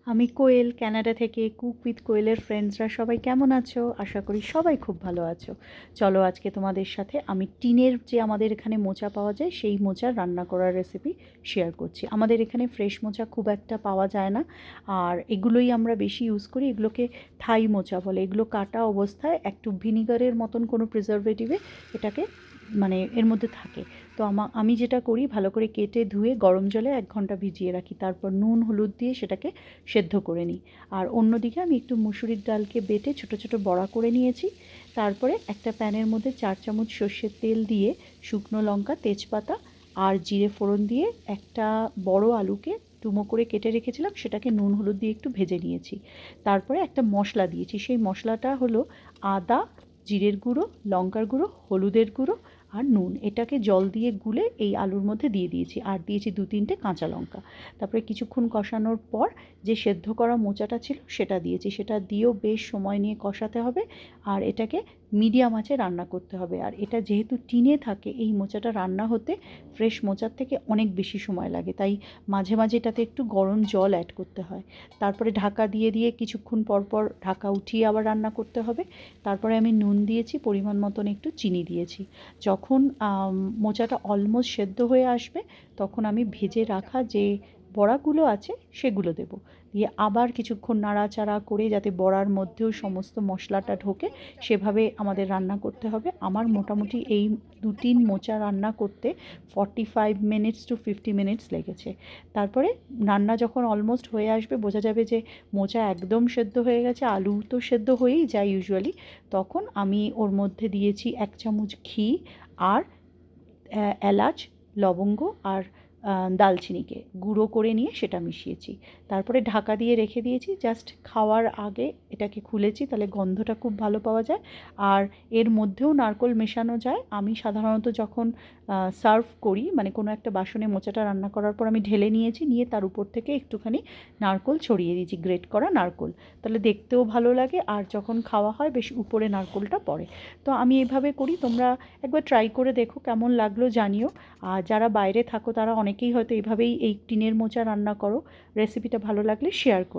আমি কোয়েল, কানাডা থেকে। Cook with কোয়েলের ফ্রেন্ডসরা সবাই কেমন আছো? আশা করি সবাই খুব ভালো আছো। চলো আজকে তোমাদের সাথে আমি টিনের যে আমাদের এখানে মোচা পাওয়া যায় সেই মোচার রান্না করার রেসিপি শেয়ার করছি। আমাদের এখানে ফ্রেশ মোচা খুব একটা পাওয়া যায় না, আর এগুলোই আমরা বেশি ইউজ করি। এগুলোকে থাই মোচা বলে। এগুলো কাটা অবস্থায় একটু ভিনিগারের মতন কোনো প্রিজারভেটিভে এটাকে মানে এর মধ্যে থাকে। তো আমি যেটা করি, ভালো করে কেটে ধুয়ে গরম জলে 1 ঘন্টা ভিজিয়ে রাখি, তারপর নুন হলুদ দিয়ে সেটাকে সেদ্ধ করে নিই। আর অন্যদিকে আমি একটু মুসুরির ডালকে বেটে ছোট ছোট বড়া করে নিয়েছি। তারপরে একটা প্যানের মধ্যে 4 চামচ সর্ষের তেল দিয়ে শুকনো লঙ্কা, তেজপাতা আর জিরে ফোড়ন দিয়ে একটা বড় আলুকে ডুমো করে কেটে রেখেছিলাম, সেটাকে নুন হলুদ দিয়ে একটু ভেজে নিয়েছি। তারপরে একটা মশলা দিয়েছি, সেই মশলাটা হলো আদা, জিরের গুঁড়ো, লঙ্কার গুঁড়ো, হলুদের গুঁড়ো আর নুন। এটাকে জল দিয়ে গুলে এই আলুর মধ্যে দিয়ে দিয়েছি, আর দিয়েছি 2-3টে কাঁচা লঙ্কা। তারপরে কিছুক্ষণ কষানোর পর যে সেদ্ধ করা মোচাটা ছিল সেটা দিয়েছি, সেটা দিয়েও বেশ সময় নিয়ে কষাতে হবে। আর এটাকে মিডিয়াম আঁচে রান্না করতে হবে। আর এটা যেহেতু টিনে থাকে, এই মোচাটা রান্না হতে ফ্রেশ মোচার থেকে অনেক বেশি সময় লাগে, তাই মাঝে মাঝে এটাতে একটু গরম জল অ্যাড করতে হয়। তারপরে ঢাকা দিয়ে দিয়ে কিছুক্ষণ পর পর ঢাকা উঠিয়ে আবার রান্না করতে হবে। তারপরে আমি নুন দিয়েছি, পরিমাণ মতন একটু চিনি দিয়েছি। যখন মোচাটা অলমোস্ট সেদ্ধ হয়ে আসবে, তখন আমি ভেজে রাখা যে বড়াগুলো আছে সেগুলো দেব। দিয়ে আবার কিছুক্ষণ নাড়াচাড়া করে যাতে বড়ার মধ্যেও সমস্ত মশলাটা ঢোকে, সেভাবে আমাদের রান্না করতে হবে। আমার মোটামুটি এই 2-3 মোচা রান্না করতে 45 মিনিটস টু 50 মিনিটস লেগেছে। তারপরে রান্না যখন অলমোস্ট হয়ে আসবে, বোঝা যাবে যে মোচা একদম সেদ্ধ হয়ে গেছে, আলু তো সেদ্ধ হয়েই যায় ইউজুয়ালি, তখন আমি ওর মধ্যে দিয়েছি 1 চামচ ঘি আর এলাচ, লবঙ্গ আর দালচিনিকে গুঁড়ো করে নিয়ে সেটা মিশিয়েছি। তারপরে ঢাকা দিয়ে রেখে দিয়েছি। জাস্ট খাওয়ার আগে এটাকে খুলেছি, তাহলে গন্ধটা খুব ভালো পাওয়া যায়। আর এর মধ্যেও নারকেল মেশানো যায়। আমি সাধারণত যখন সার্ভ করি, মানে কোনো একটা বাসনে মোচাটা রান্না করার পর আমি ঢেলে নিয়েছি, নিয়ে তার উপর থেকে একটুখানি নারকেল ছড়িয়ে দিয়েছি, গ্রেট করা নারকেল। তাহলে দেখতেও ভালো লাগে, আর যখন খাওয়া হয় বেশ উপরে নারকেলটা পড়ে। তো আমি এভাবে করি, তোমরা একবার ট্রাই করে দেখো কেমন লাগলো জানিও। আর যারা বাইরে থাকো তারা অনেকেই হয়তো এইভাবেই এই টিনের মোচা রান্না করো। রেসিপিটা ভালো লাগলে শেয়ার করো।